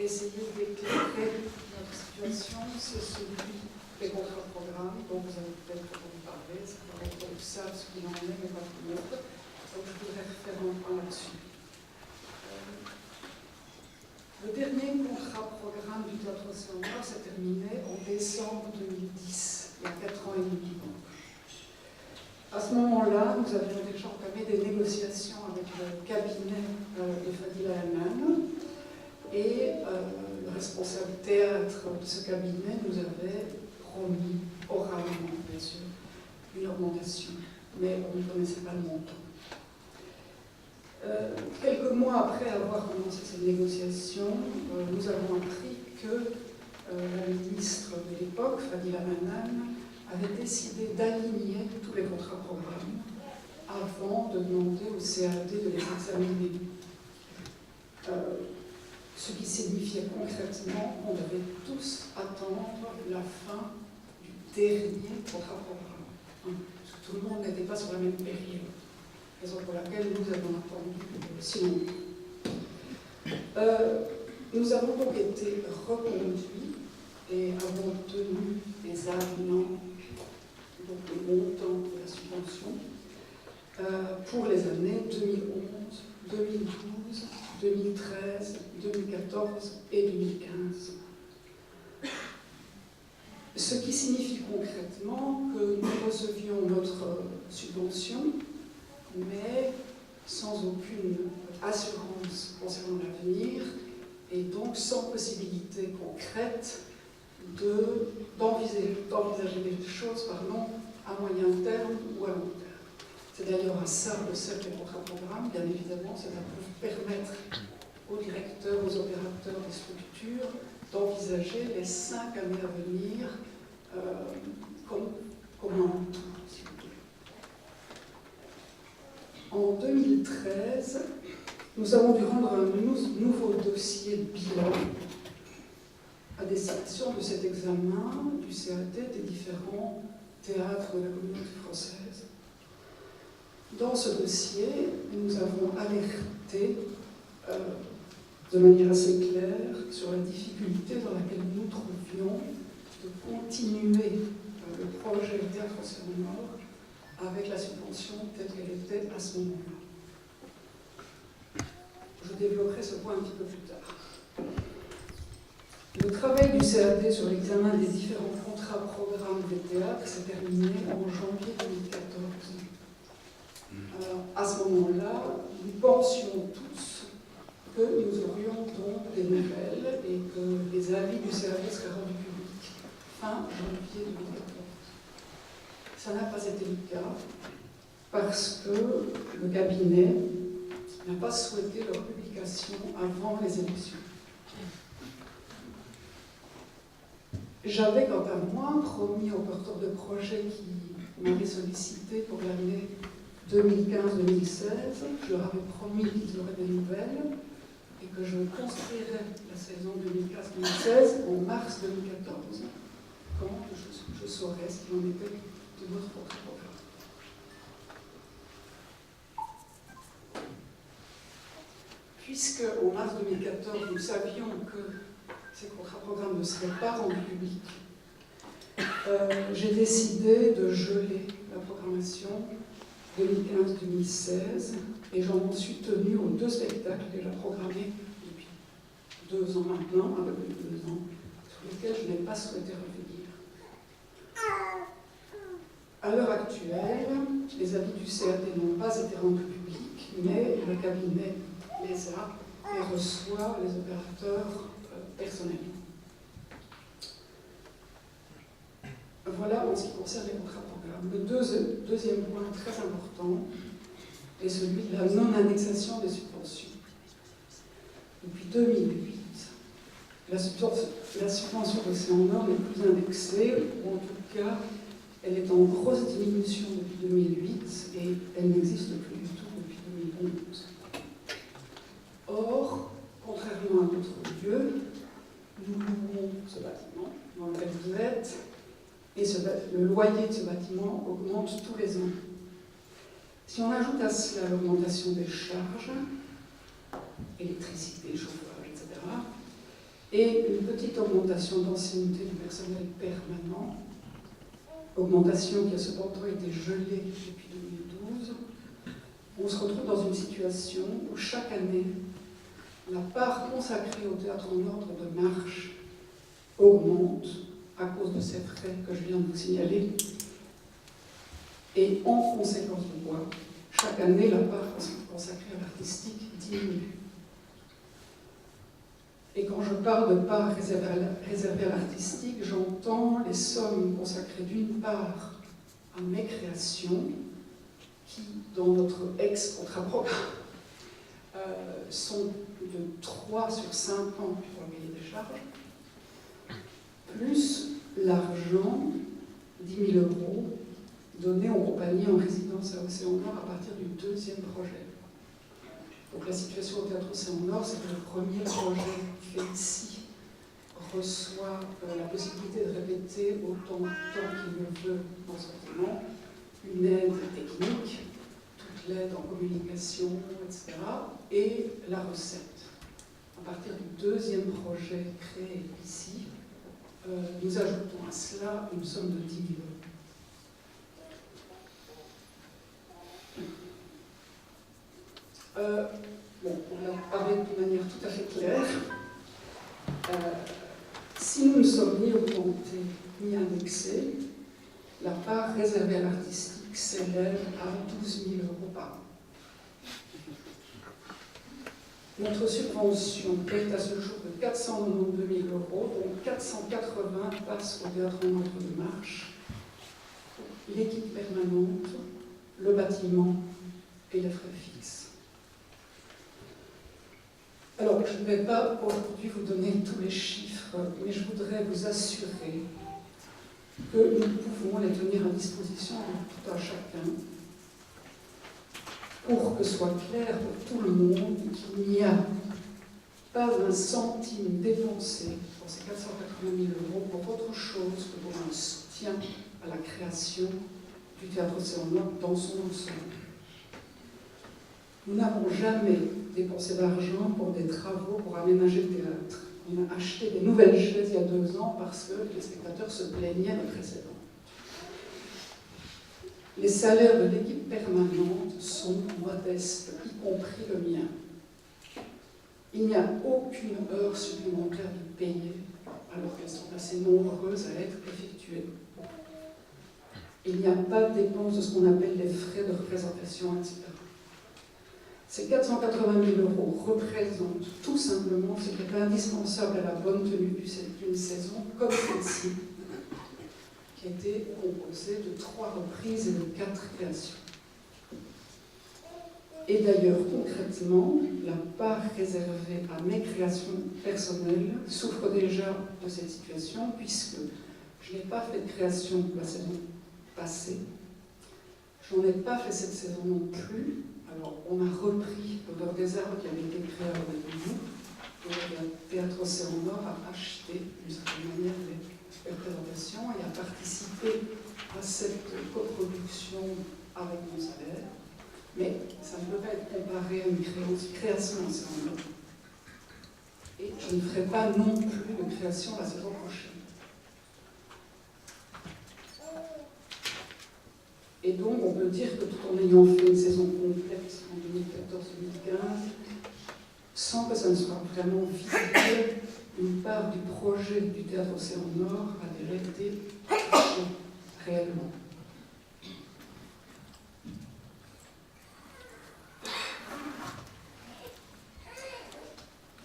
essayer d'éclairer notre situation, c'est celui des contrats-programmes, dont vous avez peut-être entendu parler, c'est correct, donc ça, ce qu'il en est, mais pas tout le monde. Donc je voudrais refaire un point là-dessus. Le dernier contrat-programme du Théâtre Océan Nord s'est terminé en décembre 2010, il y a 4 ans et demi. À ce moment-là, nous avions déjà entamé des négociations avec le cabinet de Fadila Hanan, et le responsable théâtre de ce cabinet nous avait promis, oralement bien sûr, une augmentation, mais on ne connaissait pas le montant. Quelques mois après avoir commencé ces négociations, nous avons appris que la ministre de l'époque, Fadila Hanan, avait décidé d'aligner tous les contrats-programmes avant de demander au CAD de les examiner. Ce qui signifiait concrètement qu'on devait tous attendre la fin du dernier contrat-programme. Parce que tout le monde n'était pas sur la même période. Raison pour laquelle nous avons attendu si longtemps. Nous avons donc été reconduits et avons obtenu des avenants, donc le montant de la subvention, pour les années 2011, 2012, 2013, 2014 et 2015. Ce qui signifie concrètement que nous recevions notre subvention, mais sans aucune assurance concernant l'avenir, et donc sans possibilité concrète d'envisager des choses à moyen terme ou à long terme. C'est d'ailleurs à ça que servent les contrats-programmes, bien évidemment, c'est pour permettre aux directeurs, aux opérateurs des structures d'envisager les 5 années à venir comme un tout, si vous voulez. En 2013, nous avons dû rendre un nouveau dossier de bilan à destination de cet examen du CAD des différents théâtres de la communauté française. Dans ce dossier, nous avons alerté de manière assez claire sur la difficulté dans laquelle nous trouvions de continuer le projet du Théâtre Océan Nord avec la subvention telle qu'elle était à ce moment-là. Je développerai ce point un petit peu plus tard. Le travail du CAD sur l'examen des différents contrats-programmes des théâtres s'est terminé en janvier 2014. Alors, à ce moment-là, nous pensions tous que nous aurions donc des nouvelles et que les avis du CAD seraient rendus publics fin janvier 2014. Ça n'a pas été le cas parce que le cabinet n'a pas souhaité leur publication avant les élections. J'avais, quant à moi, promis aux porteurs de projets qui m'avaient sollicité pour l'année 2015-2016, je leur avais promis qu'ils auraient des nouvelles et que je construirais la saison 2015-2016 en mars 2014, quand je saurais ce qu'il en était de notre contrat-programme. Puisque, en mars 2014, nous savions que ces contrats-programmes ne seraient pas rendus publics, j'ai décidé de geler la programmation 2015-2016 et j'en suis tenue aux 2 spectacles déjà programmés depuis 2 ans maintenant, un peu plus de 2 ans, sur lesquels je n'ai pas souhaité revenir. À l'heure actuelle, les avis du CAD n'ont pas été rendus publics, mais le cabinet les a et reçoit les opérateurs personnellement. Voilà en ce qui concerne les contrats-programmes. Le deuxième point très important est celui de la non-indexation des subventions. Depuis 2008, la subvention d'Océan Nord n'est plus indexée, ou en tout cas, elle est en grosse diminution depuis 2008 et elle n'existe plus du tout depuis 2011. Or, contrairement à d'autres lieux, nous louons ce bâtiment dans lequel vous êtes, et le loyer de ce bâtiment augmente tous les ans. Si on ajoute à cela l'augmentation des charges, électricité, chauffage, etc., et une petite augmentation d'ancienneté du personnel permanent, augmentation qui a cependant été gelée depuis 2012, on se retrouve dans une situation où chaque année, la part consacrée au théâtre en ordre de marche augmente à cause de ces frais que je viens de vous signaler. Et en conséquence de quoi, chaque année, la part consacrée à l'artistique diminue. Et quand je parle de part réservée à l'artistique, j'entends les sommes consacrées d'une part à mes créations, qui, dans notre ex-contrat-programme, sont de 3 sur 5 ans pour le cahier des charges, plus l'argent, 10 000 € donné aux compagnies en résidence à Océan Nord à partir du 2e projet. Donc la situation au Théâtre Océan Nord, c'est que le premier projet fait ici reçoit la possibilité de répéter autant de temps qu'il le veut dans son bâtiment, une aide technique, toute l'aide en communication, etc., et la recette. À partir du 2e projet créé ici, nous ajoutons à cela une somme de 10 000 €. Bon, on va parler de manière tout à fait claire. Si nous ne sommes ni augmentés ni indexés, la part réservée à l'artistique s'élève à 12 000 € par an. Notre subvention est à ce jour de 492 000 €, dont 480 passent au théâtre en ordre de marche, l'équipe permanente, le bâtiment et les frais fixes. Alors, je ne vais pas aujourd'hui vous donner tous les chiffres, mais je voudrais vous assurer que nous pouvons les tenir à disposition de tout un chacun pour que soit clair pour tout le monde qu'il n'y a pas un centime dépensé pour ces 480 000 € pour autre chose que pour un soutien à la création du Théâtre Océan Nord dans son ensemble. Nous n'avons jamais dépensé d'argent pour des travaux pour aménager le théâtre. On a acheté des nouvelles chaises il y a 2 ans parce que les spectateurs se plaignaient des précédentes. Les salaires de l'équipe permanente sont modestes, y compris le mien. Il n'y a aucune heure supplémentaire de payer, alors qu'elles sont assez nombreuses à être effectuées. Il n'y a pas de dépenses de ce qu'on appelle les frais de représentation, etc. Ces 480 000 € représentent tout simplement ce qui est indispensable à la bonne tenue d'une saison comme celle-ci, qui a été composée de 3 reprises et de 4 créations. Et d'ailleurs, concrètement, la part réservée à mes créations personnelles souffre déjà de cette situation, puisque je n'ai pas fait de création la saison passée, je n'en ai pas fait cette saison non plus. Alors, on a repris l'Odeur des arbres qui avait été créé avec nous, et le Théâtre Océan Nord a acheté d'une certaine manière les représentations et a participé à cette coproduction avec mon salaire. Mais ça ne peut pas être comparé à une création Océan Nord. Et je ne ferai pas non plus de création la saison prochaine. Et donc, on peut dire que tout en ayant fait une saison complète en 2014-2015, sans que ça ne soit vraiment visible, une part du projet du Théâtre Océan Nord a déjà été touchée réellement.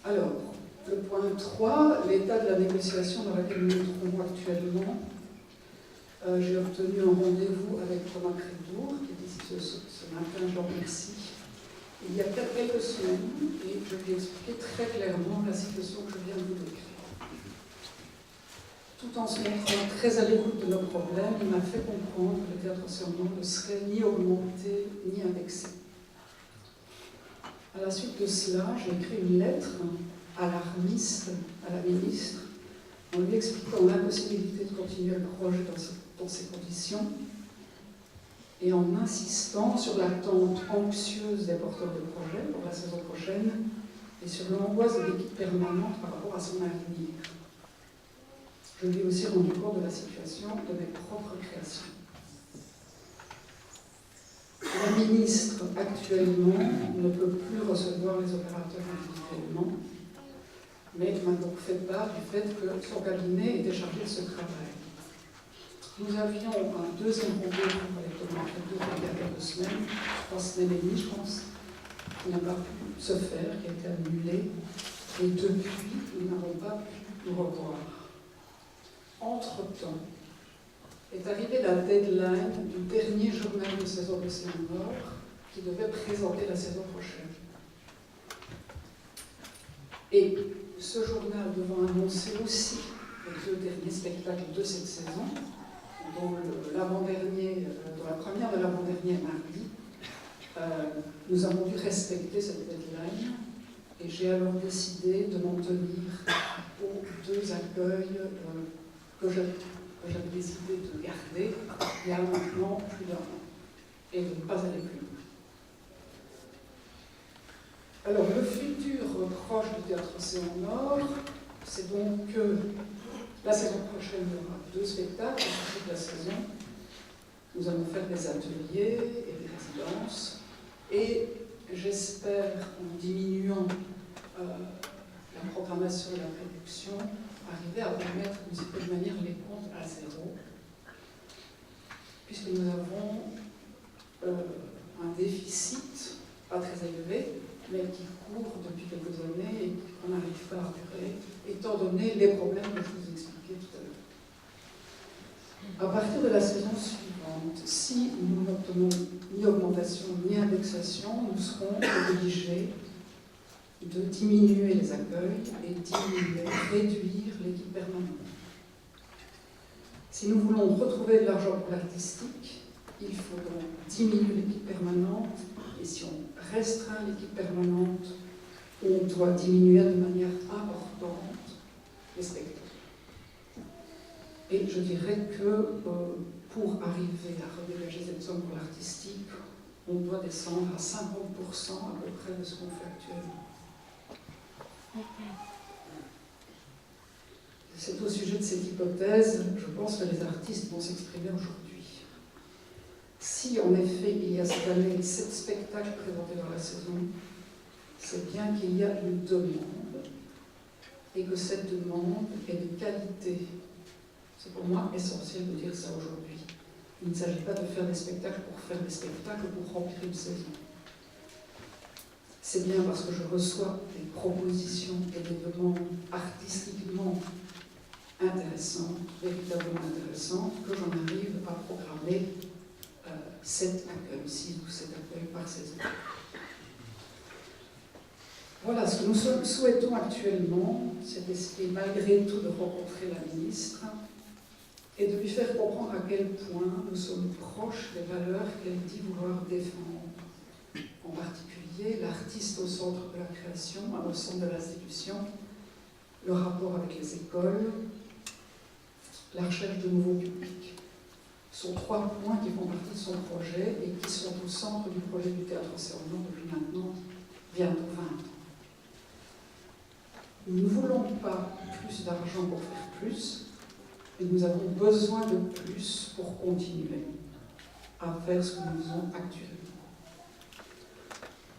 Alors, le point 3, l'état de la négociation dans laquelle nous nous trouvons actuellement. J'ai obtenu un rendez-vous avec Thomas Crédour, qui est ici ce matin, je le remercie, il y a quelques semaines, et je lui ai expliqué très clairement la situation que je viens de vous décrire. Tout en se montrant très à l'écoute de nos problèmes, il m'a fait comprendre que le Théâtre Océan Nord ne serait ni augmenté ni indexé. À la suite de cela, j'ai écrit une lettre alarmiste à la ministre, en lui expliquant l'impossibilité de continuer le projet dans ces conditions et en insistant sur l'attente anxieuse des porteurs de projet pour la saison prochaine et sur l'angoisse de l'équipe permanente par rapport à son avenir. Je lui ai aussi rendu compte de la situation de mes propres créations. La ministre, actuellement, ne peut plus recevoir les opérateurs individuellement, mais m'a donc fait part du fait que son cabinet était chargé de ce travail. Nous avions un deuxième rendez-vous avec le marketing il y a 3 semaines et demie, je pense, qui n'a pas pu se faire, qui a été annulé, et depuis, nous n'avons pas pu nous revoir. Entre-temps, est arrivée la deadline du dernier journal de saison d'Océan Nord qui devait présenter la saison prochaine. Et ce journal devant annoncer aussi les 2 derniers spectacles de cette saison, dont l'avant-dernier, dont la première de l'avant-dernier mardi, nous avons dû respecter cette deadline et j'ai alors décidé de m'en tenir aux 2 accueils que j'avais décidé de garder il y a maintenant plus d'1 an et de ne pas aller plus loin. Alors, le futur proche du Théâtre Océan Nord, c'est donc que la saison prochaine, il y aura 2 spectacles à toute la saison. Nous allons faire des ateliers et des résidences et j'espère, en diminuant la programmation et la production, arriver à remettre d'une certaine manière les comptes à 0, puisque nous avons un déficit, pas très élevé, mais qui court depuis quelques années et qu'on n'arrive pas à apurer, étant donné les problèmes que je vous expliquais tout à l'heure. À partir de la saison suivante, si nous n'obtenons ni augmentation ni indexation, nous serons obligés de diminuer les accueils et réduire l'équipe permanente. Si nous voulons retrouver de l'argent pour l'artistique, il faut donc diminuer l'équipe permanente, et si on restreint l'équipe permanente, on doit diminuer de manière importante les spectacles. Et je dirais que pour arriver à redégager cette somme pour l'artistique, on doit descendre à 50% à peu près de ce qu'on fait actuellement. C'est au sujet de cette hypothèse, je pense que les artistes vont s'exprimer aujourd'hui. Si en effet il y a cette année 7 spectacles présentés dans la saison, c'est bien qu'il y a une demande et que cette demande est de qualité. C'est pour moi essentiel de dire ça aujourd'hui. Il ne s'agit pas de faire des spectacles pour faire des spectacles, pour remplir une saison. C'est bien parce que je reçois des propositions et des demandes artistiquement intéressantes, véritablement intéressantes, que j'en arrive à programmer 7 accueils, 6 ou 7 accueils par saison. Voilà, ce que nous souhaitons actuellement, c'est d'essayer malgré tout de rencontrer la ministre et de lui faire comprendre à quel point nous sommes proches des valeurs qu'elle dit vouloir défendre. En particulier, l'artiste au centre de la création, au centre de l'institution, le rapport avec les écoles, la recherche de nouveaux publics. Ce sont 3 points qui font partie de son projet et qui sont au centre du projet du Théâtre Océan Nord depuis maintenant bientôt 20 ans. Nous ne voulons pas plus d'argent pour faire plus, mais nous avons besoin de plus pour continuer à faire ce que nous faisons actuellement.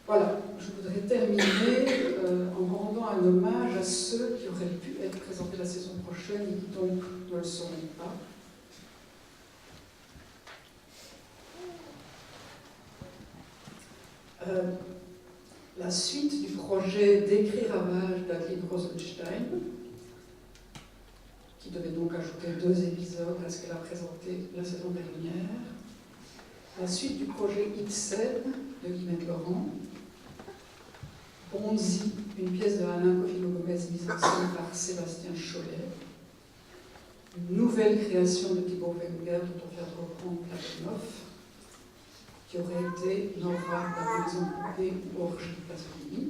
Voilà, je voudrais terminer en rendant un hommage à ceux qui auraient pu être présentés la saison prochaine et qui donc ne le seront pas. La suite du projet d'Écrit Ravage d'Adeline Rosenstein, qui devait donc ajouter 2 épisodes à ce qu'elle a présenté la saison dernière. La suite du projet Ibsen de Guillemette Laurent. Bonzi, une pièce de Alain Coffino-Gomez mise en scène par Sébastien Chollet. Une nouvelle création de Thibaut Wenger dont on vient de reprendre Platonov, qui aurait été Nora de la Maison Coupée ou Orgie de Pasolini.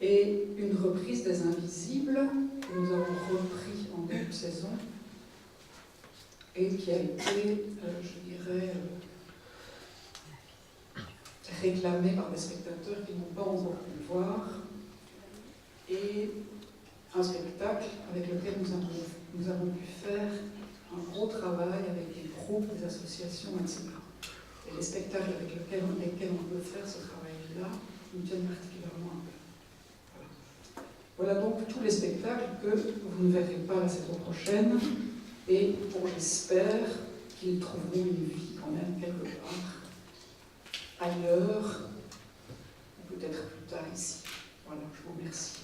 Et une reprise des Invisibles que nous avons repris en début de saison et qui a été, je dirais, réclamée par des spectateurs qui n'ont pas encore pu le voir et un spectacle avec lequel nous avons pu faire un gros travail avec des groupes, des associations, etc. Et les spectacles avec lesquels on peut faire ce travail-là nous tiennent particulièrement à cœur. Voilà donc tous les spectacles que vous ne verrez pas la saison prochaine et pour j'espère qu'ils trouveront une vie quand même quelque part ailleurs, ou peut-être plus tard ici. Voilà, je vous remercie.